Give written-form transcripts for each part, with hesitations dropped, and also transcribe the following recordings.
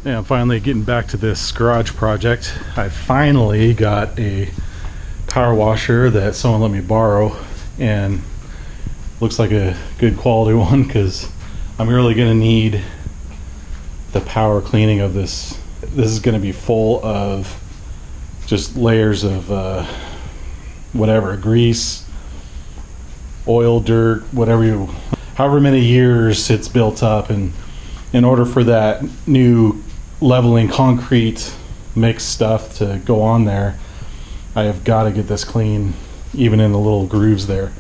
Yeah, I'm finally getting back to this garage project. I finally got a power washer that someone let me borrow, and looks like a good quality one because I'm really going to need the power cleaning of this. This is going to be full of just layers of whatever, grease, oil, dirt, however many years it's built up. And in order for that new leveling concrete mix stuff to go on there, I have got to get this clean, even in the little grooves there.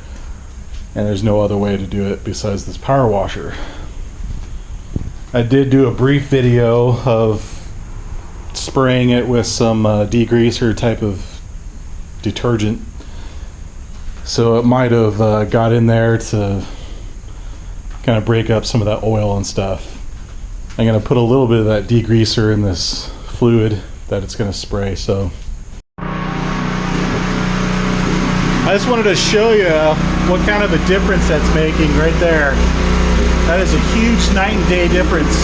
And there's no other way to do it besides this power washer. I did do a brief video of spraying it with some degreaser type of detergent, so it might have got in there to kind of break up some of that oil and stuff. I'm going to put a little bit of that degreaser in this fluid that it's going to spray. So I just wanted to show you what kind of a difference that's making right there. That is a huge night and day difference.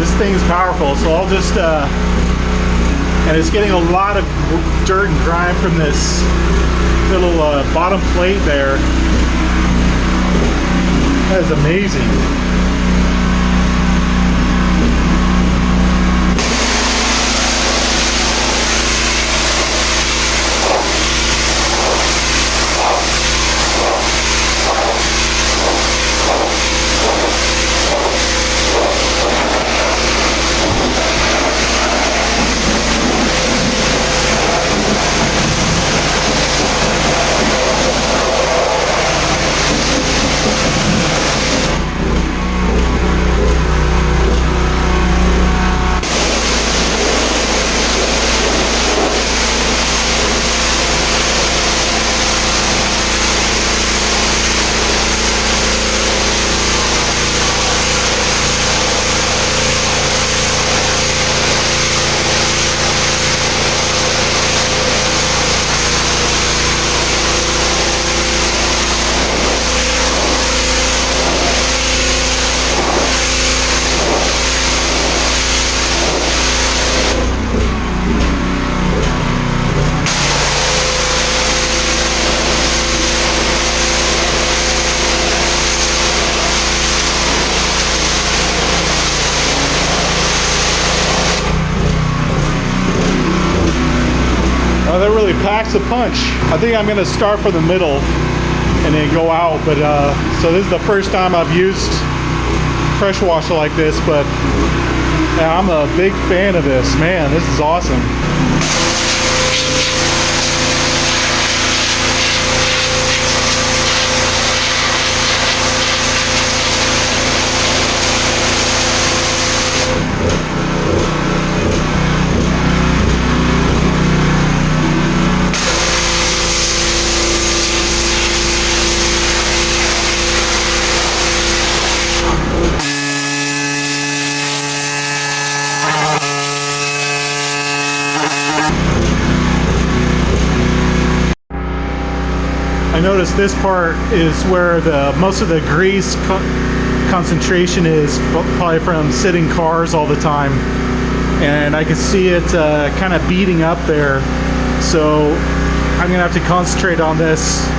This thing's powerful, so I'll just and it's getting a lot of dirt and grime from this little bottom plate there. That is amazing. That really packs a punch. I think I'm going to start from the middle and then go out, but so this is the first time I've used pressure washer like this, but yeah, I'm a big fan of this. Man, this is awesome. I noticed this part is where most of the grease concentration is, probably from sitting cars all the time, and I can see it kind of beating up there, so I'm gonna have to concentrate on this.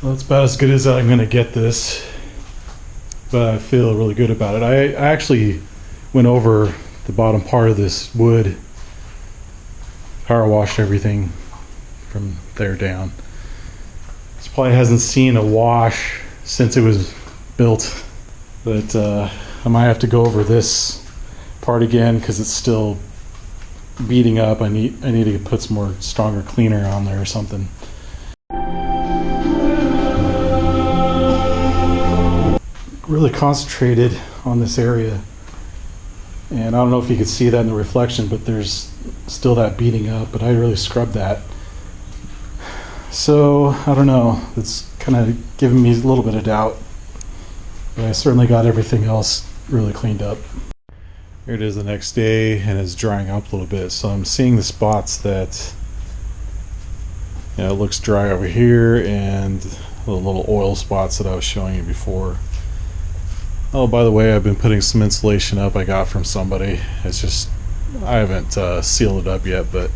Well, it's about as good as I'm going to get this, but I feel really good about it. I actually went over the bottom part of this wood power washed everything from there down. This probably hasn't seen a wash since it was built, but I might have to go over this part again because it's still beating up. I need to put some more stronger cleaner on there or something. Really concentrated on this area, and I don't know if you could see that in the reflection, but there's still that beating up, but I really scrubbed that. So I don't know, it's kind of giving me a little bit of doubt, but I certainly got everything else really cleaned up. Here it is the next day, and it's drying up a little bit, so I'm seeing the spots that, you know, it looks dry over here, and the little oil spots that I was showing you before. Oh, by the way, I've been putting some insulation up I got from somebody. It's just, I haven't sealed it up yet, but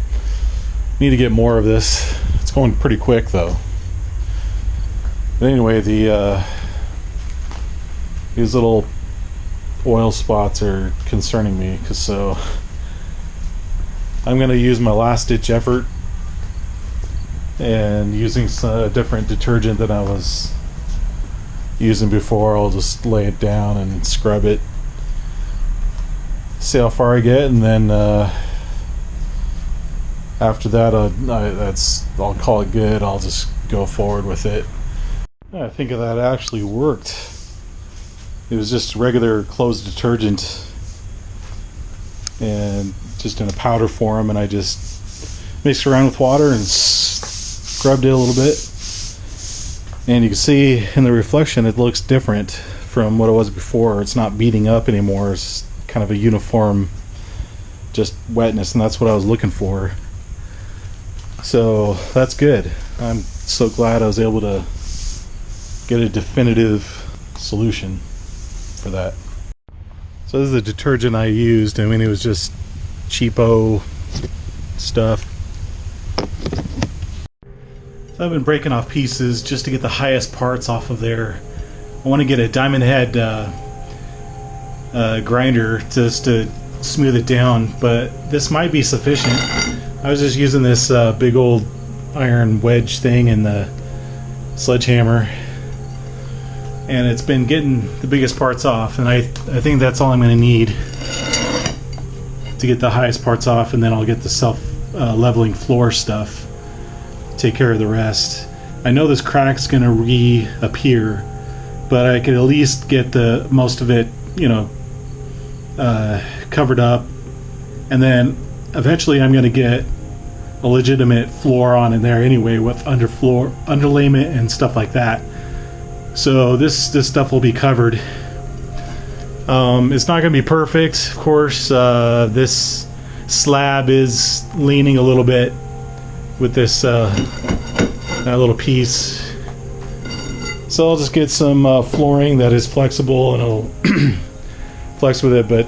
need to get more of this. It's going pretty quick though. But anyway, these little oil spots are concerning me, because so I'm going to use my last ditch effort and using a different detergent than I was using before. I'll just lay it down and scrub it, see how far I get, and then after that I'll call it good. I'll just go forward with it. I think that actually worked. It was just regular clothes detergent and just in a powder form, and I just mixed around with water and scrubbed it a little bit. And you can see in the reflection it looks different from what it was before. It's not beating up anymore. It's kind of a uniform just wetness, and that's what I was looking for. So that's good. I'm so glad I was able to get a definitive solution for that. So this is the detergent I used. I mean, it was just cheapo stuff. So I've been breaking off pieces just to get the highest parts off of there. I want to get a diamond head grinder just to smooth it down, but this might be sufficient. I was just using this big old iron wedge thing in the sledgehammer, and it's been getting the biggest parts off, and I think that's all I'm going to need to get the highest parts off, and then I'll get the self-leveling floor stuff, take care of the rest. I know this crack's going to reappear, but I could at least get the most of it, you know, covered up, and then eventually I'm going to get a legitimate floor on in there anyway with underlayment and stuff like that. So this stuff will be covered. It's not going to be perfect, of course. This slab is leaning a little bit with this that little piece. So I'll just get some flooring that is flexible, and I'll flex with it, but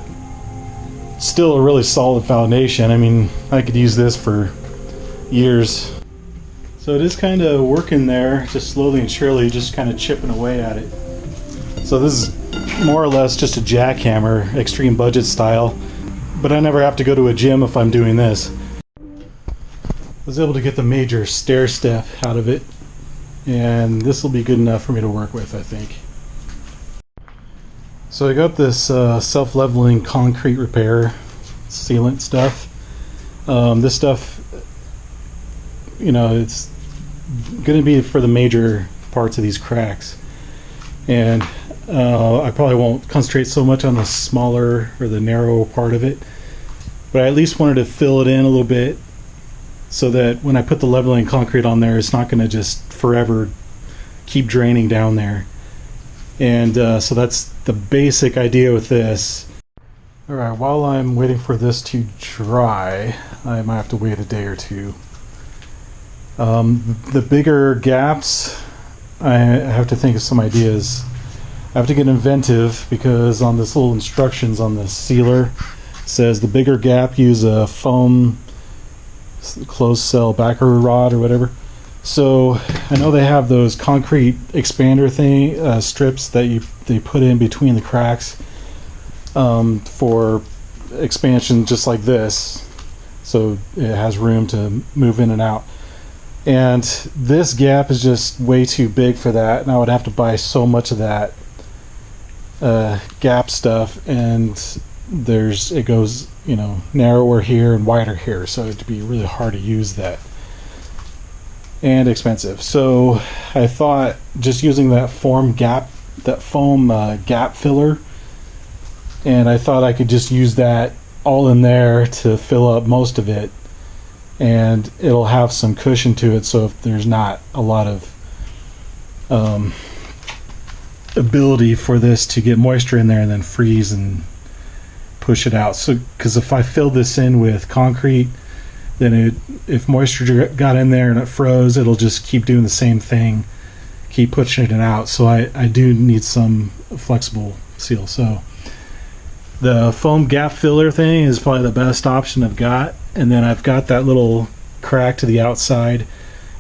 still a really solid foundation. I mean, I could use this for years. So it is kind of working there, just slowly and surely, just kind of chipping away at it. So this is more or less just a jackhammer, extreme budget style, but I never have to go to a gym if I'm doing this. I was able to get the major stair step out of it, and this will be good enough for me to work with, I think. So I got this self-leveling concrete repair sealant stuff. This stuff, you know, it's going to be for the major parts of these cracks, and I probably won't concentrate so much on the smaller or the narrow part of it, but I at least wanted to fill it in a little bit so that when I put the leveling concrete on there, it's not going to just forever keep draining down there. And so that's the basic idea with this. Alright, while I'm waiting for this to dry, I might have to wait a day or two. The bigger gaps, I have to think of some ideas. I have to get inventive, because on this little instructions on the sealer, it says the bigger gap, use a foam closed cell backer rod or whatever. So I know they have those concrete expander strips that they put in between the cracks for expansion, just like this. so it has room to move in and out. And this gap is just way too big for that, and I would have to buy so much of that gap stuff, and it goes, you know, narrower here and wider here, so it'd be really hard to use that and expensive. So I thought just using that foam gap filler, and I thought I could just use that all in there to fill up most of it, and it'll have some cushion to it, so if there's not a lot of ability for this to get moisture in there and then freeze and push it out. So because if I fill this in with concrete, then if moisture got in there and it froze, it'll just keep doing the same thing, keep pushing it out. So I do need some flexible seal. So the foam gap filler thing is probably the best option I've got. And then I've got that little crack to the outside.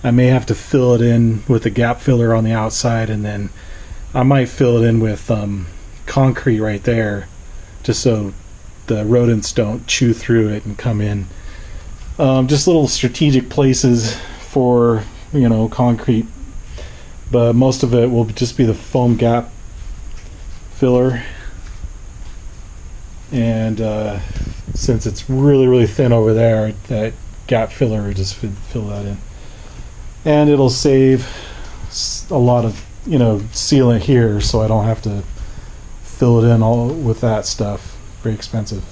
I may have to fill it in with the gap filler on the outside, and then I might fill it in with concrete right there, just so the rodents don't chew through it and come in. Just little strategic places for, you know, concrete, but most of it will just be the foam gap filler. And since it's really thin over there, that gap filler will just fill that in, and it'll save a lot of, you know, sealant here, so I don't have to fill it in all with that stuff. Very expensive.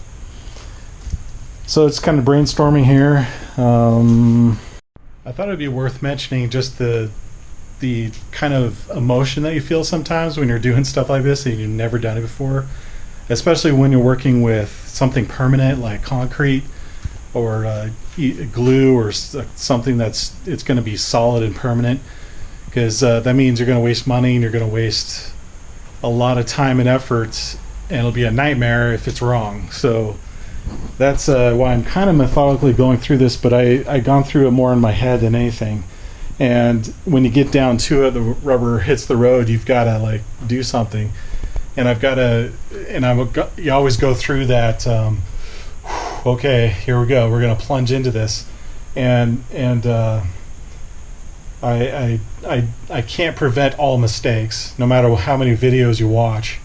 So it's kind of brainstorming here. I thought it'd be worth mentioning just the kind of emotion that you feel sometimes when you're doing stuff like this and you've never done it before, especially when you're working with something permanent like concrete or glue or something it's going to be solid and permanent, because that means you're going to waste money and you're going to waste a lot of time and effort, and it'll be a nightmare if it's wrong. So that's why I'm kind of methodically going through this, but I've gone through it more in my head than anything. And when you get down to it, the rubber hits the road, you've got to like do something. And you always go through that, okay, here we go, we're going to plunge into this. And I can't prevent all mistakes, no matter how many videos you watch,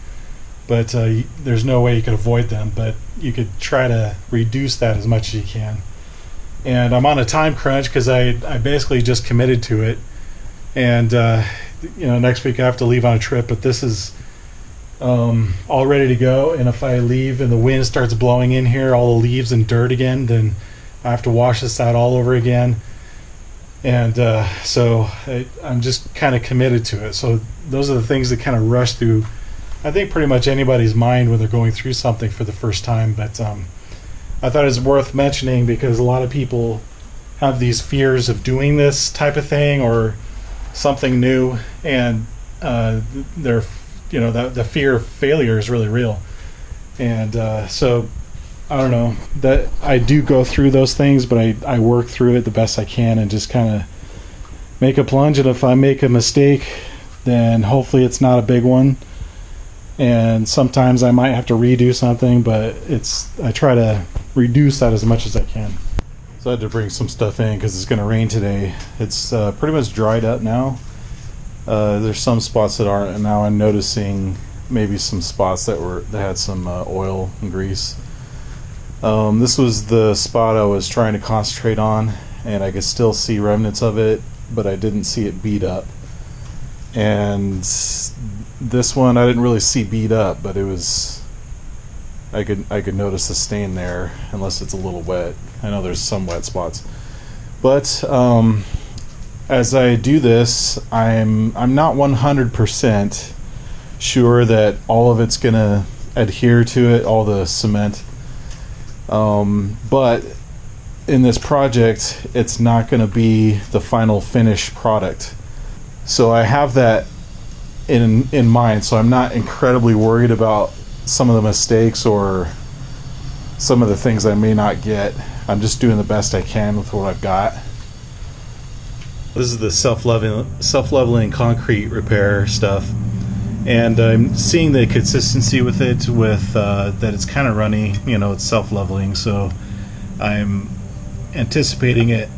but there's no way you can avoid them, but you could try to reduce that as much as you can. And I'm on a time crunch because I basically just committed to it, and you know, next week I have to leave on a trip, but this is all ready to go. And if I leave and the wind starts blowing in here, all the leaves and dirt again, then I have to wash this out all over again. And so I'm just kind of committed to it. So those are the things that kind of rush through, I think, pretty much anybody's mind when they're going through something for the first time. But I thought it was worth mentioning because a lot of people have these fears of doing this type of thing or something new, and they're, you know, the fear of failure is really real. And so I don't know, that I do go through those things, but I work through it the best I can and just kind of make a plunge. And if I make a mistake, then hopefully it's not a big one. And sometimes I might have to redo something, but I try to reduce that as much as I can. So I had to bring some stuff in because it's going to rain today. It's pretty much dried up now. There's some spots that aren't, and now I'm noticing maybe some spots that had some oil and grease. This was the spot I was trying to concentrate on, and I could still see remnants of it, but I didn't see it beat up. And this one I didn't really see beat up, but it was, I could notice the stain there, unless it's a little wet. I know there's some wet spots, but as I do this, I'm not 100% sure that all of it's gonna adhere to it, all the cement. But in this project, it's not going to be the final finished product. So I have that in mind. So I'm not incredibly worried about some of the mistakes or some of the things I may not get. I'm just doing the best I can with what I've got. This is the self-leveling concrete repair stuff. And I'm seeing the consistency with it, with that it's kind of runny, you know, it's self-leveling, so I'm anticipating it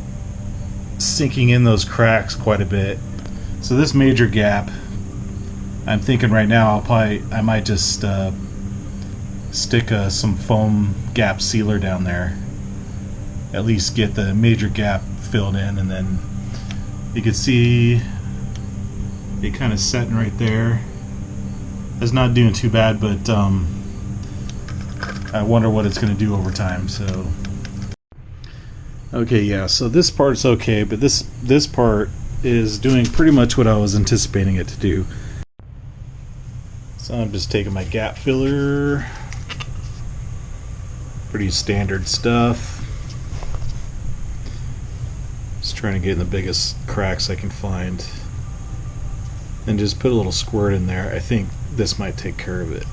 sinking in those cracks quite a bit. So this major gap, I'm thinking right now I might just stick some foam gap sealer down there. At least get the major gap filled in, and then you can see it kind of setting right there. It's not doing too bad, but I wonder what it's going to do over time. So okay, yeah, so this part's okay, but this part is doing pretty much what I was anticipating it to do. So I'm just taking my gap filler, pretty standard stuff. Just trying to get in the biggest cracks I can find, and just put a little squirt in there. I think this might take care of it.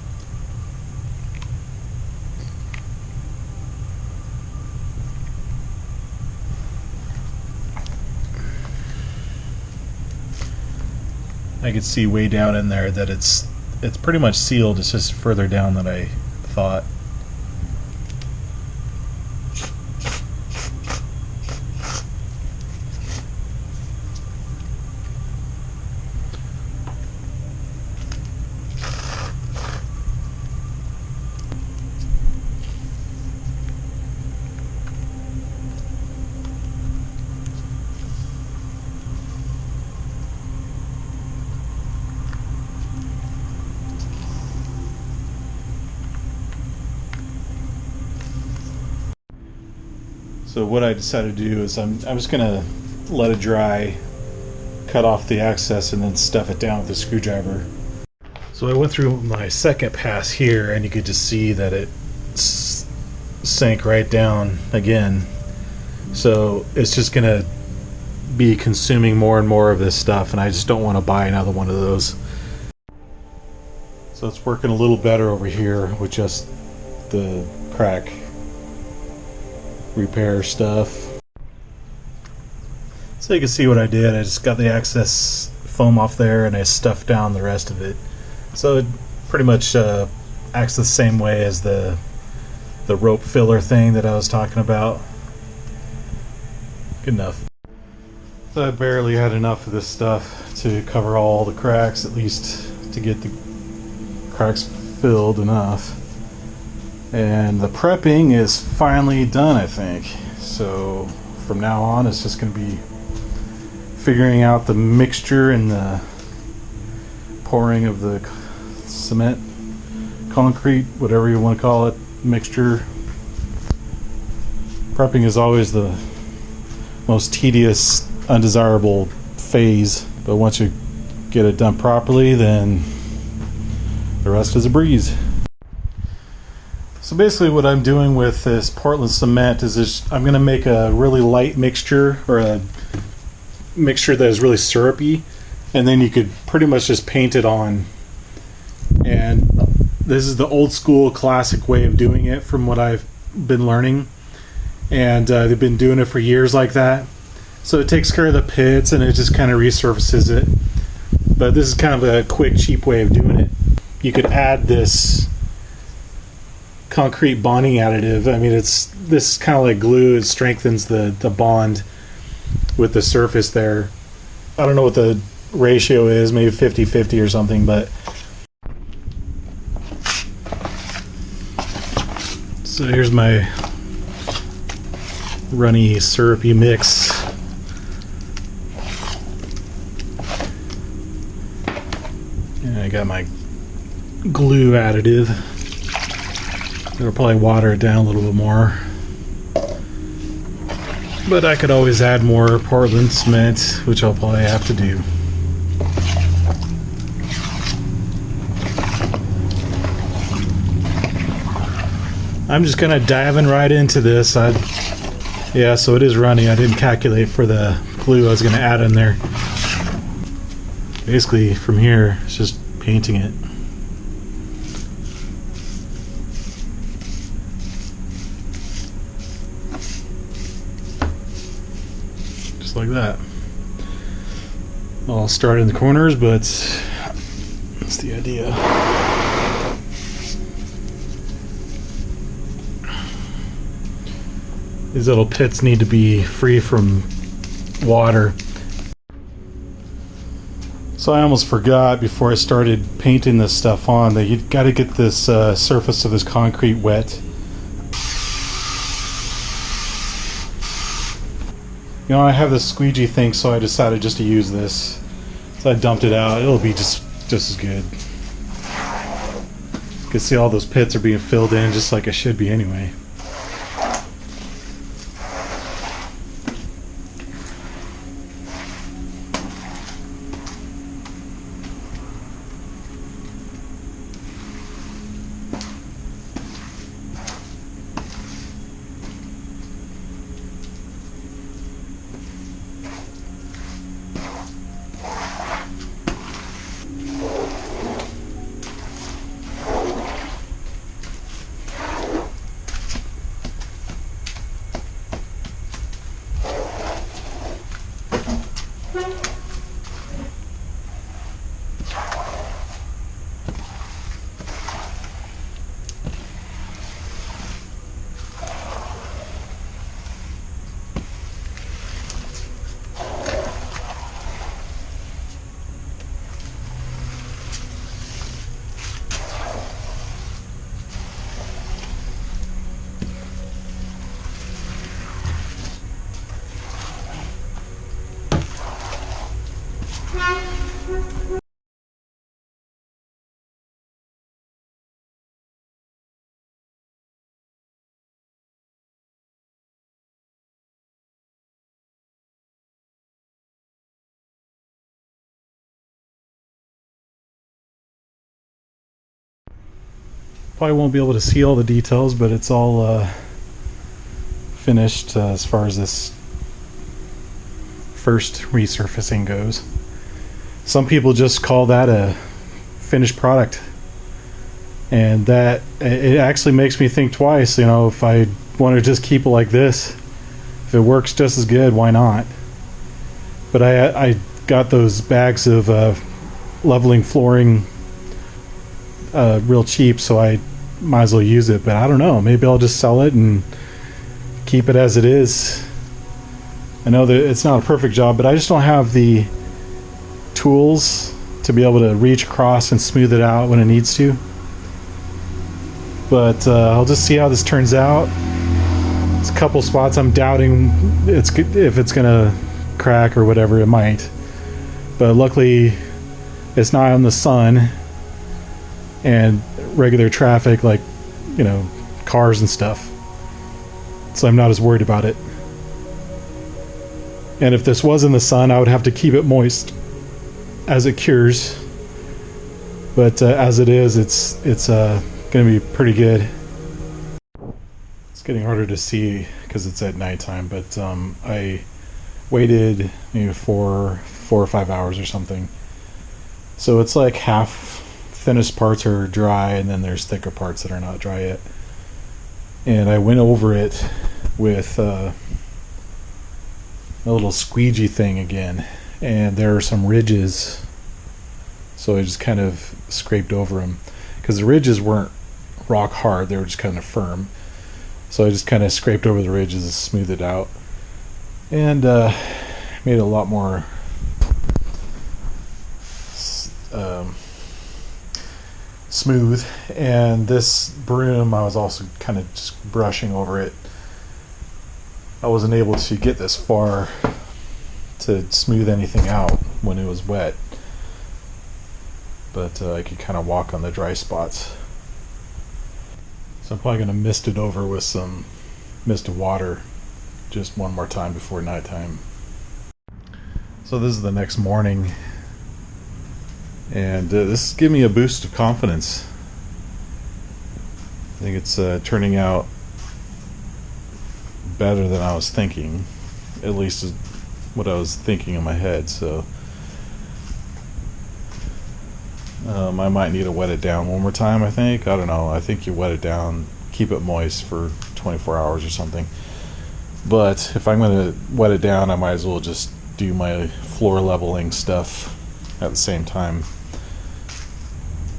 I can see way down in there that it's pretty much sealed. It's just further down than I thought. So what I decided to do is I'm just gonna let it dry, cut off the excess, and then stuff it down with a screwdriver. So I went through my second pass here, and you could just see that it sank right down again. So it's just gonna be consuming more and more of this stuff, and I just don't want to buy another one of those. So it's working a little better over here with just the crack repair stuff. So you can see what I did. I just got the excess foam off there and I stuffed down the rest of it. So it pretty much acts the same way as the rope filler thing that I was talking about. Good enough. So I barely had enough of this stuff to cover all the cracks, at least to get the cracks filled enough. And the prepping is finally done, I think. So from now on, it's just going to be figuring out the mixture and the pouring of the cement, concrete, whatever you want to call it, mixture. Prepping is always the most tedious, undesirable phase, but once you get it done properly, then the rest is a breeze. So basically what I'm doing with this Portland cement is I'm going to make a really light mixture, or a mixture that is really syrupy, and then you could pretty much just paint it on. And this is the old school classic way of doing it from what I've been learning, and they've been doing it for years like that. So it takes care of the pits and it just kind of resurfaces it. But this is kind of a quick, cheap way of doing it. You could add this concrete bonding additive. I mean, this is kind of like glue. It strengthens the bond with the surface there. I don't know what the ratio is, maybe 50-50 or something, but so here's my runny syrupy mix. And I got my glue additive. I'll probably water it down a little bit more, but I could always add more Portland cement, which I'll probably have to do. I'm just kind of diving right into this. Yeah, so it is running. I didn't calculate for the glue I was going to add in there. Basically, from here, it's just painting it. Like that. I'll start in the corners, but that's the idea. These little pits need to be free from water. So I almost forgot before I started painting this stuff on that you got to get this surface of this concrete wet. You know, I have this squeegee thing, so I decided just to use this. So I dumped it out. It'll be just as good. You can see all those pits are being filled in just like it should be anyway. Probably won't be able to see all the details, but it's all finished as far as this first resurfacing goes. Some people just call that a finished product, and that it actually makes me think twice. You know, if I want to just keep it like this, if it works just as good, why not? But I got those bags of leveling flooring real cheap, so I might as well use it. But I don't know, maybe I'll just sell it and keep it as it is. I know that it's not a perfect job, but I just don't have the tools to be able to reach across and smooth it out when it needs to. But I'll just see how this turns out. There's a couple spots I'm doubting if it's gonna crack or whatever. It might, but luckily it's not in the sun and regular traffic, like, you know, cars and stuff, so I'm not as worried about it. And if this was in the sun, I would have to keep it moist as it cures, but as it is, it's gonna be pretty good. It's getting harder to see because it's at nighttime, but I waited maybe 4 or 5 hours or something, so it's like half. Thinnest parts are dry, and then there's thicker parts that are not dry yet. And I went over it with a little squeegee thing again, and there are some ridges, so I just kind of scraped over them because the ridges weren't rock hard, they were just kind of firm, so I just kind of scraped over the ridges and smoothed it out, and made it a lot more smooth. And this broom, I was also kind of just brushing over it. I wasn't able to get this far to smooth anything out when it was wet, but I could kind of walk on the dry spots. So I'm probably going to mist it over with some mist of water just one more time before nighttime. So this is the next morning, and this is giving me a boost of confidence. I think it's turning out better than I was thinking, at least is what I was thinking in my head. So I might need to wet it down one more time, I think. I don't know. I think you wet it down, keep it moist for 24 hours or something. But if I'm going to wet it down, I might as well just do my floor leveling stuff at the same time.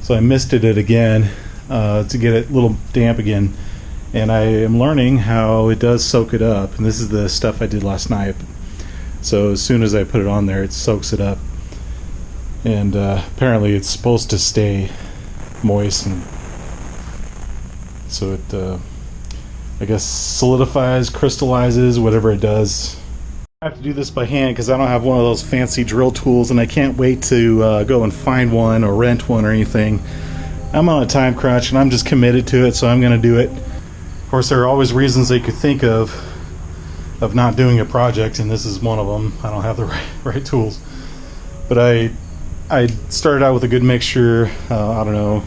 So I misted it again to get it a little damp again, and I am learning how it does soak it up. And this is the stuff I did last night. So as soon as I put it on there, it soaks it up, and apparently it's supposed to stay moist, and so it I guess solidifies, crystallizes, whatever it does. I have to do this by hand because I don't have one of those fancy drill tools, and I can't wait to go and find one or rent one or anything. I'm on a time crunch and I'm just committed to it, so I'm going to do it. Of course, there are always reasons they could think of not doing a project, and this is one of them. I don't have the right tools. But I started out with a good mixture. I don't know.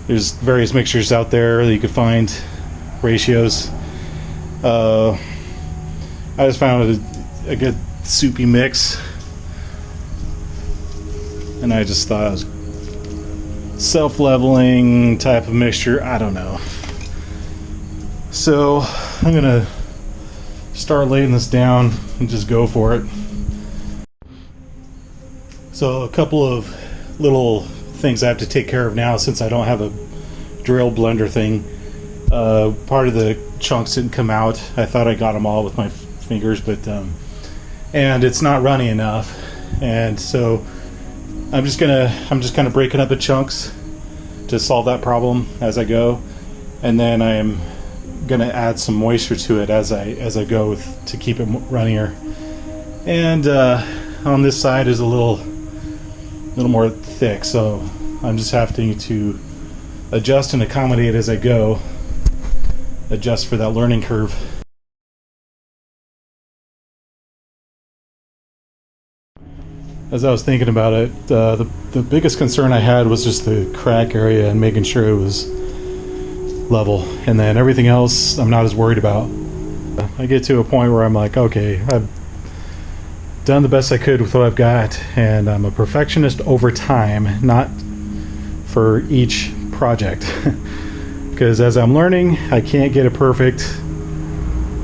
There's various mixtures out there that you could find, ratios. I just found a good soupy mix, and I just thought it was self-leveling type of mixture. I don't know. So I'm gonna start laying this down and just go for it. So a couple of little things I have to take care of now since I don't have a drill blender thing. Part of the chunks didn't come out. I thought I got them all with my fingers, but and it's not runny enough, and so I'm just kind of breaking up the chunks to solve that problem as I go, and then I am gonna add some moisture to it as I go to keep it runnier. And on this side is a little more thick, so I'm just having to adjust and accommodate as I go, adjust for that learning curve. As I was thinking about it, the biggest concern I had was just the crack area and making sure it was level, and then everything else I'm not as worried about. I get to a point where I'm like, okay, I've done the best I could with what I've got, and I'm a perfectionist over time, not for each project. Because as I'm learning, I can't get it perfect,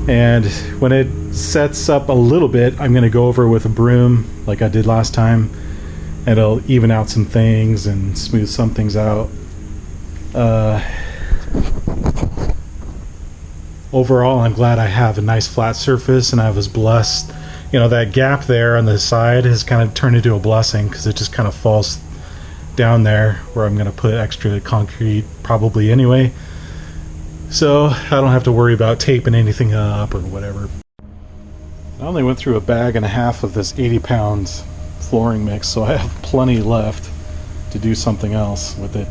and when it sets up a little bit, I'm going to go over it with a broom like I did last time, and it'll even out some things and smooth some things out. Overall, I'm glad I have a nice flat surface, and I was blessed. You know, that gap there on the side has kind of turned into a blessing because it just kind of falls down there where I'm going to put extra concrete probably anyway. So I don't have to worry about taping anything up or whatever. I only went through a bag and a half of this 80-pound flooring mix, so I have plenty left to do something else with it.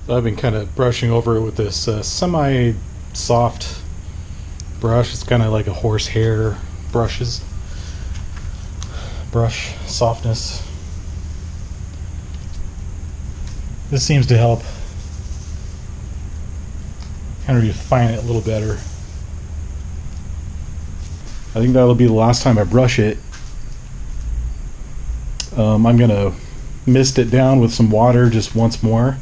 So I've been kind of brushing over it with this semi-soft brush. It's kind of like a horsehair brush softness. This seems to help kind of refine it a little better. I think that'll be the last time I brush it. I'm gonna mist it down with some water just once more.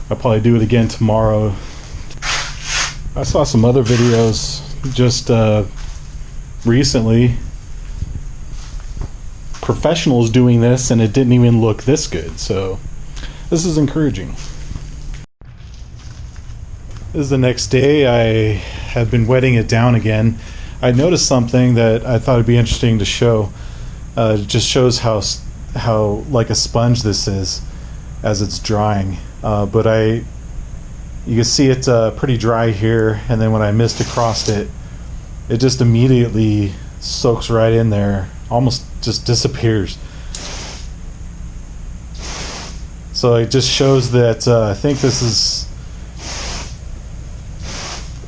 I'll probably do it again tomorrow. I saw some other videos just recently, professionals doing this, and it didn't even look this good, so this is encouraging. This is the next day. I have been wetting it down again. I noticed something that I thought would be interesting to show. It just shows how like a sponge this is as it's drying. But you can see it's pretty dry here, and then when I mist across it, it just immediately soaks right in there, almost just disappears. So it just shows that I think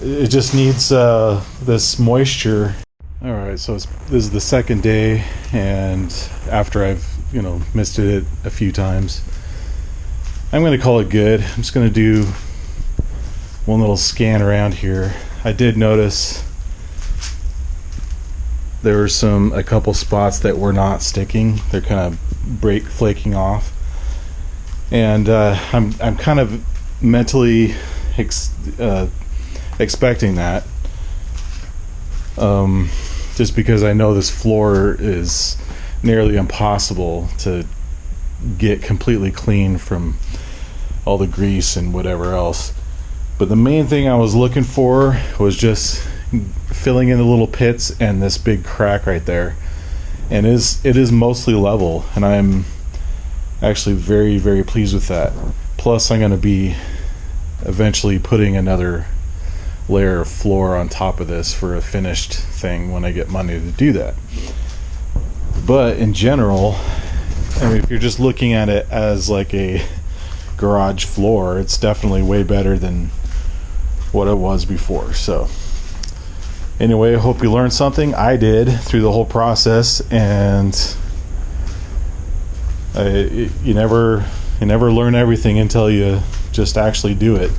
it just needs this moisture. All right, so this is the second day, and after I've misted it a few times, I'm going to call it good. I'm just going to do one little scan around here. I did notice there were a couple spots that were not sticking. They're kind of flaking off, and I'm kind of mentally expecting that, just because I know this floor is nearly impossible to get completely clean from all the grease and whatever else. But the main thing I was looking for was just filling in the little pits and this big crack right there. And it is mostly level, and I'm actually very, very pleased with that. Plus, I'm going to be eventually putting another layer of floor on top of this for a finished thing when I get money to do that. But in general, I mean, if you're just looking at it as like a garage floor, it's definitely way better than what it was before. So anyway, I hope you learned something. I did through the whole process, and you never learn everything until you just actually do it.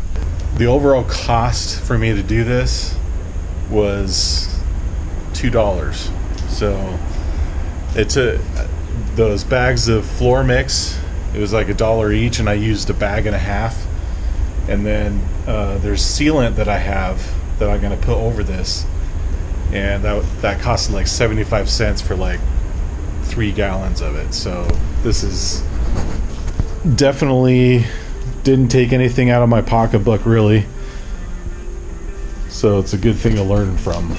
The overall cost for me to do this was $2. So it took those bags of floor mix, it was like $1 each, and I used a bag and a half. And then there's sealant that I have that I'm going to put over this, and that costed like 75 cents for like 3 gallons of it. So this is definitely didn't take anything out of my pocketbook, really. So it's a good thing to learn from.